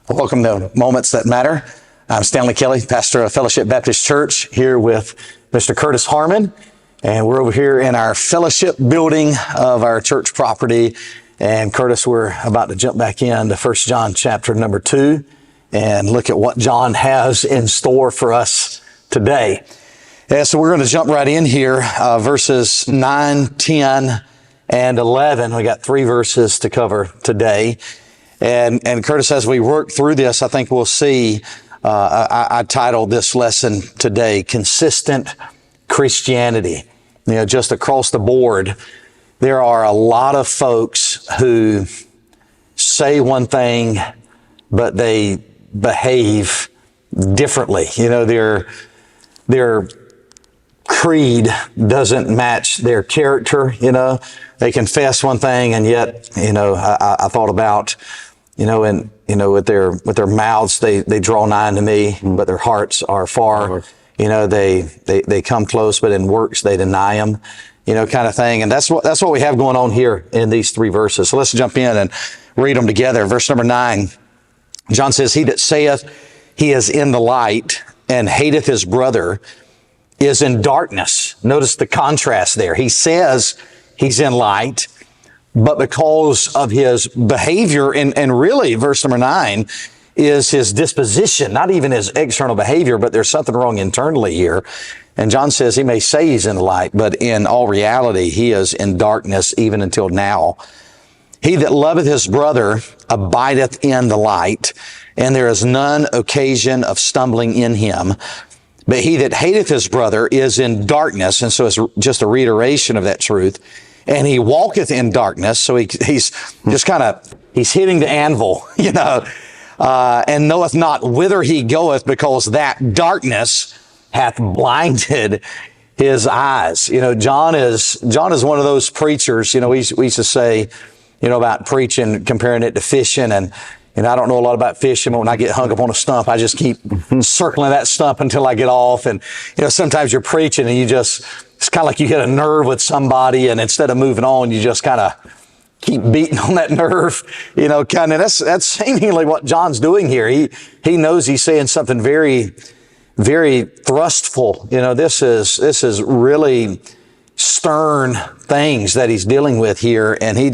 Welcome to Moments That Matter. I'm Stanley Kelly, pastor of Fellowship Baptist Church, here with Mr. Curtis Harmon. And we're over here in our fellowship building of our church property. And Curtis, we're about to jump back into 1 John chapter number 2 and look at what John has in store for us today. And so we're going to jump right in here, verses 9, 10, and 11. We got 3 verses to cover today. And Curtis, as we work through this, I think we'll see, I titled this lesson today, Consistent Christianity. You know, just across the board, there are a lot of folks who say one thing, but they behave differently. You know, their creed doesn't match their character. You know, they confess one thing, and yet, you know, I thought about, with their mouths, they draw nigh to me, but their hearts are far. You know, they come close, but in works they deny them, you know, kind of thing. And that's what we have going on here in these 3 verses. So let's jump in and read them together. Verse number 9, John says, "He that saith he is in the light and hateth his brother is in darkness." Notice the contrast there. He says he's in light, but because of his behavior, and really, verse number 9 is his disposition, not even his external behavior, but there's something wrong internally here. And John says he may say he's in the light, but in all reality, he is in darkness even until now. "He that loveth his brother abideth in the light, and there is none occasion of stumbling in him. But he that hateth his brother is in darkness," and so it's just a reiteration of that truth. "And he walketh in darkness," so he's just he's hitting the anvil, you know, "and knoweth not whither he goeth, because that darkness hath blinded his eyes." You know, John is one of those preachers. You know, we used to say, you know, about preaching, comparing it to fishing, and I don't know a lot about fishing, but when I get hung up on a stump, I just keep circling that stump until I get off. And, you know, sometimes you're preaching and it's kind of like you hit a nerve with somebody, and instead of moving on, you just kind of keep beating on that nerve, you know, kind of. That's seemingly what John's doing here. He knows he's saying something very, very thrustful. You know, this is really stern things that he's dealing with here, and he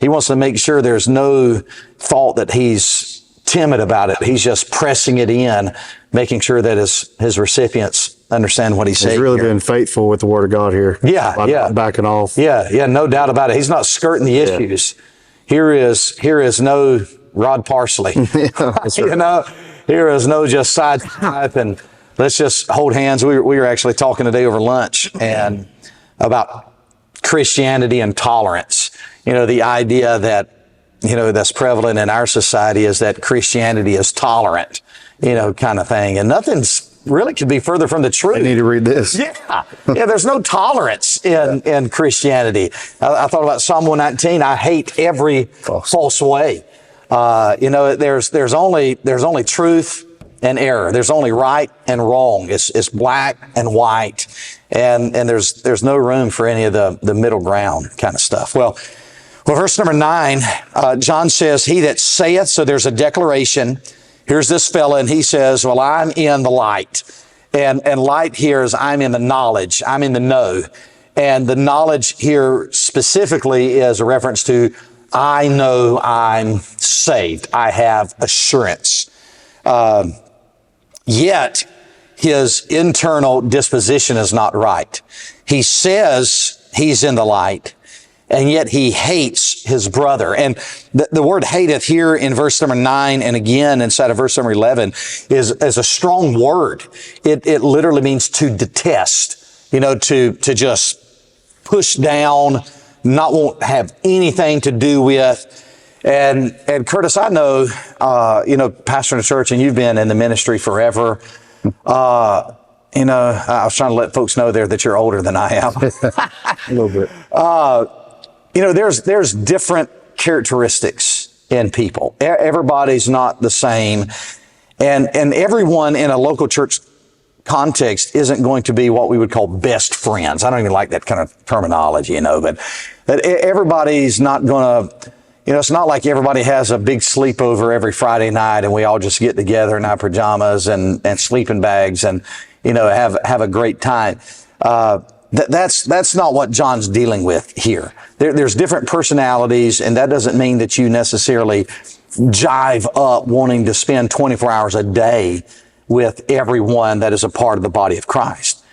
wants to make sure there's no thought that he's timid about it. He's just pressing it in, making sure that his recipients understand what he's saying. He's really been faithful with the Word of God here. Yeah. Not backing off. Yeah, no doubt about it. He's not skirting the issues. Here is no Rod Parsley. That's right. You know, here is no just side and let's just hold hands. We were actually talking today over lunch and about Christianity and tolerance. You know, the idea that, you know, that's prevalent in our society is that Christianity is tolerant, you know, kind of thing. And nothing's really could be further from the truth. I need to read this. Yeah, there's no tolerance in Christianity. I thought about Psalm 119. I hate every false way. You know, there's only truth and error. There's only right and wrong. It's black and white. And there's no room for any of the middle ground kind of stuff. Well, verse number 9, John says, "He that saith," so there's a declaration. Here's this fella, and he says, "Well, I'm in the light." And light here is I'm in the knowledge. I'm in the know. And the knowledge here specifically is a reference to, I know I'm saved. I have assurance. Yet his internal disposition is not right. He says he's in the light, and yet he hates his brother. And the word hateth here in verse number 9 and again inside of verse number 11 is a strong word. It literally means to detest, you know, to just push down, not want to have anything to do with. And Curtis, I know, you know, pastoring a church, and you've been in the ministry forever. You know, I was trying to let folks know there that you're older than I am. A little bit. You know, there's different characteristics in people. Everybody's not the same. And everyone in a local church context isn't going to be what we would call best friends. I don't even like that kind of terminology, you know, but everybody's not going to, it's not like everybody has a big sleepover every Friday night and we all just get together in our pajamas and sleeping bags and, have a great time. That's not what John's dealing with here. There's different personalities, and that doesn't mean that you necessarily jive up wanting to spend 24 hours a day with everyone that is a part of the body of Christ.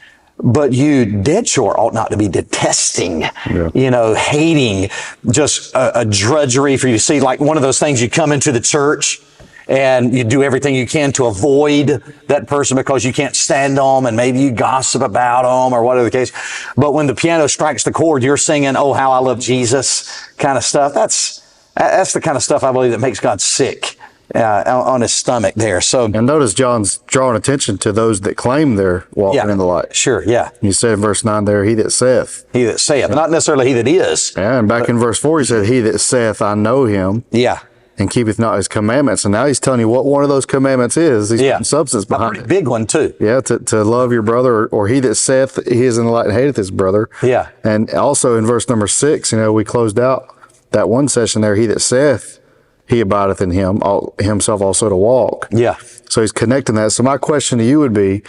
But you dead sure ought not to be detesting, hating, just a drudgery for you to see. Like one of those things, you come into the church and you do everything you can to avoid that person because you can't stand them, and maybe you gossip about them or whatever the case. But when the piano strikes the chord, you're singing, "Oh, how I love Jesus," kind of stuff. That's the kind of stuff I believe that makes God sick on his stomach there. So, And notice John's drawing attention to those that claim they're walking in the light. Sure, yeah. He said in verse 9 there, he that saith. He that saith, not necessarily he that is. Yeah, and back in verse 4, he said, he that saith, I know him. Yeah. And keepeth not his commandments. And now he's telling you what one of those commandments is. He's putting substance behind it. A pretty big one too. Yeah, to love your brother, or he that saith he is in the light and hateth his brother. Yeah. And also in verse number 6, we closed out that one session there, he that saith he abideth in him, himself also to walk. Yeah. So he's connecting that. So my question to you would be,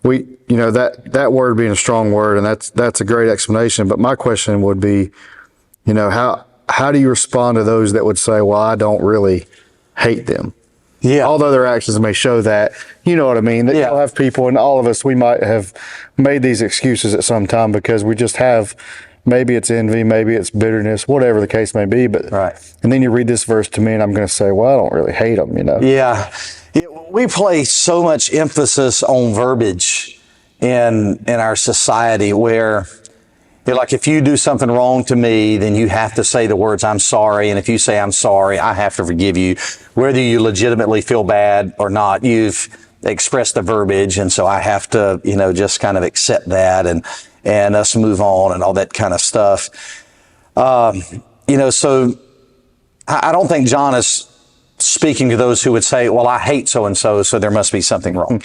that word being a strong word, and that's a great explanation. But my question would be, how do you respond to those that would say, well, I don't really hate them? Yeah. Although their actions may show that, you know what I mean? That you'll have people, and all of us, we might have made these excuses at some time because we just have, maybe it's envy, maybe it's bitterness, whatever the case may be. But and then you read this verse to me and I'm going to say, well, I don't really hate them, Yeah. We place so much emphasis on verbiage in our society where, like, if you do something wrong to me, then you have to say the words, "I'm sorry." And if you say, "I'm sorry," I have to forgive you. Whether you legitimately feel bad or not, you've expressed the verbiage. And so I have to, just kind of accept that and us move on and all that kind of stuff. So I don't think John is speaking to those who would say, well, I hate so-and-so, so there must be something wrong.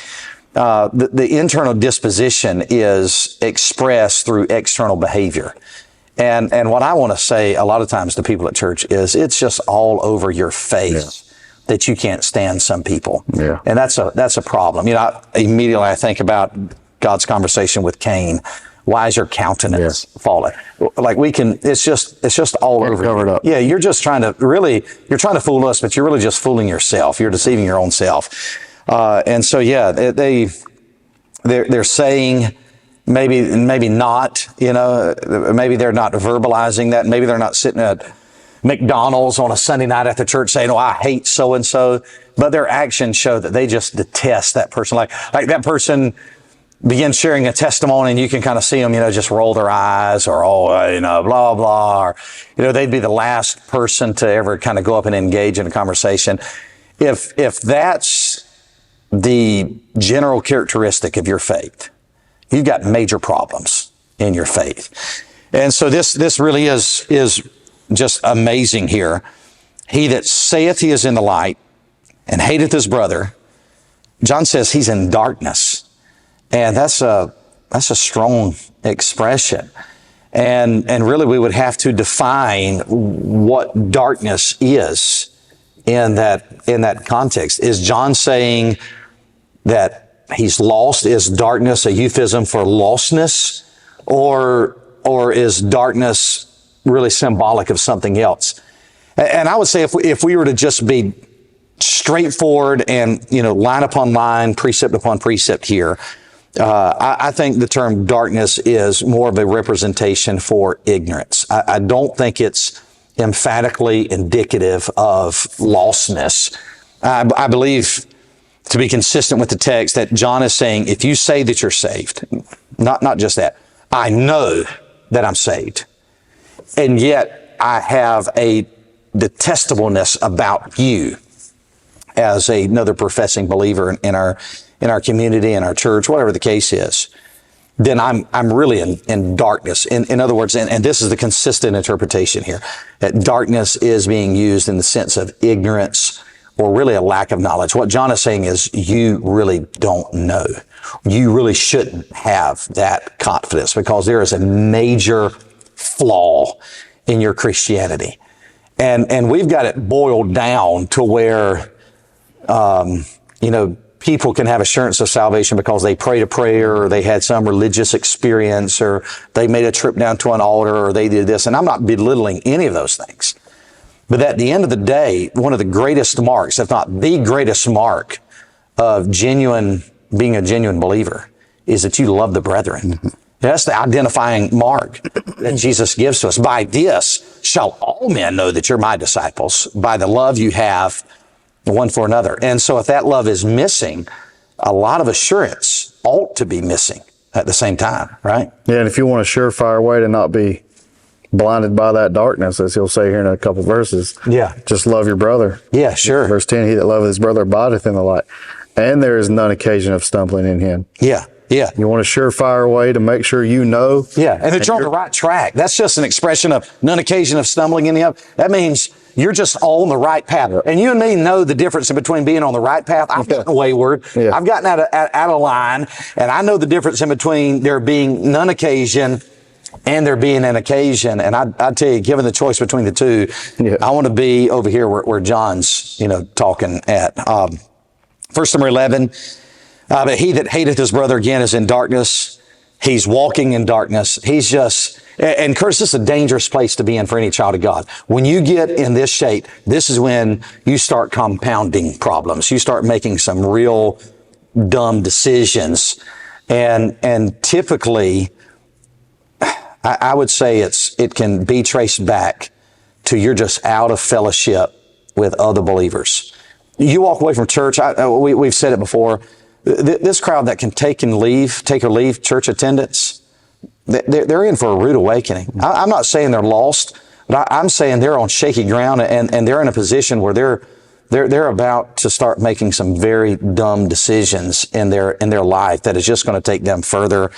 The internal disposition is expressed through external behavior. And what I want to say a lot of times to people at church is it's just all over your face that you can't stand some people. Yeah. And that's a problem. Immediately I think about God's conversation with Cain. Why is your countenance fallen? Like it's just all over. Covered up. Yeah. You're trying to fool us, but you're really just fooling yourself. You're deceiving your own self. And so, they're saying maybe not, maybe they're not verbalizing that. Maybe they're not sitting at McDonald's on a Sunday night at the church saying, "Oh, I hate so-and-so," but their actions show that they just detest that person. Like that person begins sharing a testimony and you can kind of see them, just roll their eyes or, blah, blah, or, they'd be the last person to ever kind of go up and engage in a conversation. If that's the general characteristic of your faith, you've got major problems in your faith. And so this really is just amazing here. He that saith he is in the light and hateth his brother, John says he's in darkness. And that's a strong expression. And really we would have to define what darkness is in that context. Is John saying that he's lost? Is darkness a euphemism for lostness? Or is darkness really symbolic of something else? And I would say if we were to just be straightforward and, line upon line, precept upon precept here, I think the term darkness is more of a representation for ignorance. I don't think it's emphatically indicative of lostness. I believe, to be consistent with the text, that John is saying, if you say that you're saved, not just that, I know that I'm saved, and yet I have a detestableness about you as another professing believer in our community, in our church, whatever the case is, then I'm really in darkness. In other words, and this is the consistent interpretation here, that darkness is being used in the sense of ignorance or really a lack of knowledge. What John is saying is you really don't know. You really shouldn't have that confidence because there is a major flaw in your Christianity. And we've got it boiled down to where, people can have assurance of salvation because they prayed a prayer, or they had some religious experience, or they made a trip down to an altar, or they did this. And I'm not belittling any of those things. But at the end of the day, one of the greatest marks, if not the greatest mark of being a genuine believer, is that you love the brethren. Mm-hmm. That's the identifying mark that Jesus gives to us. By this shall all men know that you're my disciples, by the love you have one for another. And so if that love is missing, a lot of assurance ought to be missing at the same time, right? Yeah, and if you want a surefire way to not be blinded by that darkness, as he'll say here in a couple verses, just love your brother. Yeah, sure. Verse 10, he that loveth his brother abideth in the light, and there is none occasion of stumbling in him. Yeah. Yeah. You want a surefire way to make sure you know. Yeah, and that you're on the right track. That's just an expression of none occasion of stumbling in him. That means you're just on the right path. And you and me know the difference in between being on the right path. I've gotten wayward. Yeah. I've gotten out of line. And I know the difference in between there being none occasion and there being an occasion. And I tell you, given the choice between the two, I want to be over here where John's, talking at. Verse number 11. But he that hateth his brother again is in darkness. He's walking in darkness. And Curtis, this is a dangerous place to be in for any child of God. When you get in this shape, this is when you start compounding problems. You start making some real dumb decisions. And typically, I would say it can be traced back to you're just out of fellowship with other believers. You walk away from church. We've said it before. This crowd that can take or leave church attendance, they're in for a rude awakening. I'm not saying they're lost, but I'm saying they're on shaky ground, and they're in a position where they're about to start making some very dumb decisions in their life that is just going to take them further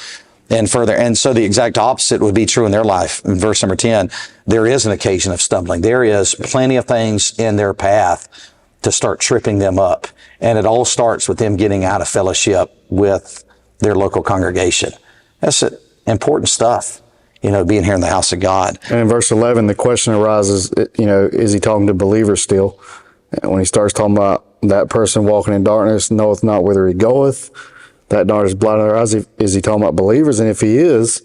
and further. And so the exact opposite would be true in their life. In verse number 10, there is an occasion of stumbling. There is plenty of things in their path to start tripping them up. And it all starts with them getting out of fellowship with their local congregation. That's important stuff, being here in the house of God. And in verse 11, the question arises, is he talking to believers still? And when he starts talking about that person walking in darkness, knoweth not whither he goeth, that darkness is blinding their eyes, is he talking about believers? And if he is,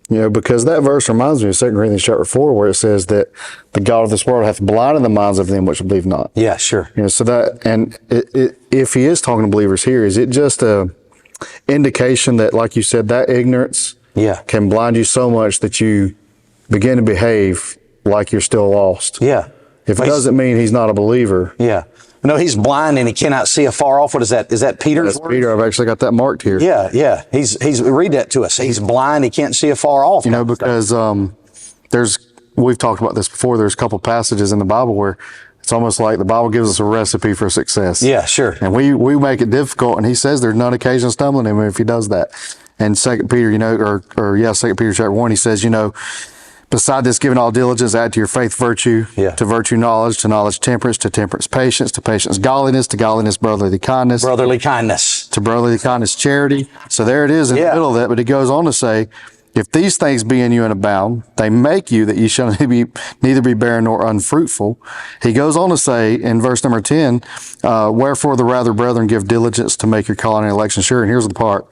because that verse reminds me of 2 Corinthians chapter 4, where it says that the God of this world hath blinded the minds of them which believe not. Yeah, sure. So that, and if he is talking to believers here, is it just a indication that, like you said, that ignorance can blind you so much that you begin to behave like you're still lost? Yeah. If it doesn't mean he's not a believer. Yeah. No, he's blind and he cannot see afar off. What is that? Is that Peter's That's word? Peter. I've actually got that marked here. Yeah, yeah. He's read that to us. He's blind. He can't see afar off. Because we've talked about this before. There's a couple passages in the Bible where it's almost like the Bible gives us a recipe for success. Yeah, sure. And we make it difficult. And he says there's none occasion of stumbling him if he does that. And 2 Peter, 2 Peter chapter 1, he says, beside this, giving all diligence, add to your faith virtue, to virtue knowledge, to knowledge temperance, to temperance patience, to patience godliness, to godliness brotherly kindness. Brotherly kindness. To brotherly kindness charity. So there it is in the middle of that, but it goes on to say, if these things be in you and abound, they make you that ye shall neither be barren nor unfruitful. He goes on to say in verse number 10, wherefore the rather, brethren, give diligence to make your calling and election sure. And here's the part.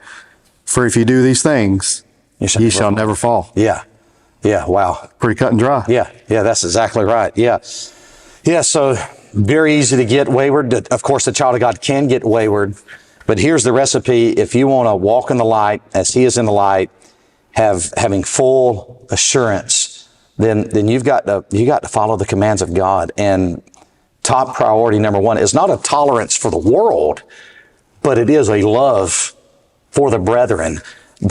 For if you do these things, ye shall never fall. Yeah. Yeah, wow. Pretty cut and dry. Yeah, that's exactly right. Yeah, so very easy to get wayward. Of course, the child of God can get wayward, but here's the recipe. If you want to walk in the light as he is in the light, having full assurance, then you got to follow the commands of God. And top priority number one is not a tolerance for the world, but it is a love for the brethren.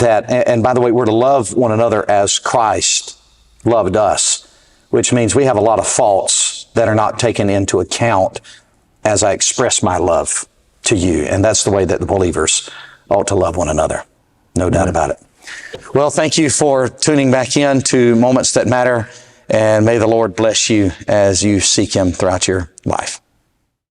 And by the way, we're to love one another as Christ loved us, which means we have a lot of faults that are not taken into account as I express my love to you. And that's the way that the believers ought to love one another. No doubt about it. Well, thank you for tuning back in to Moments That Matter, and may the Lord bless you as you seek him throughout your life.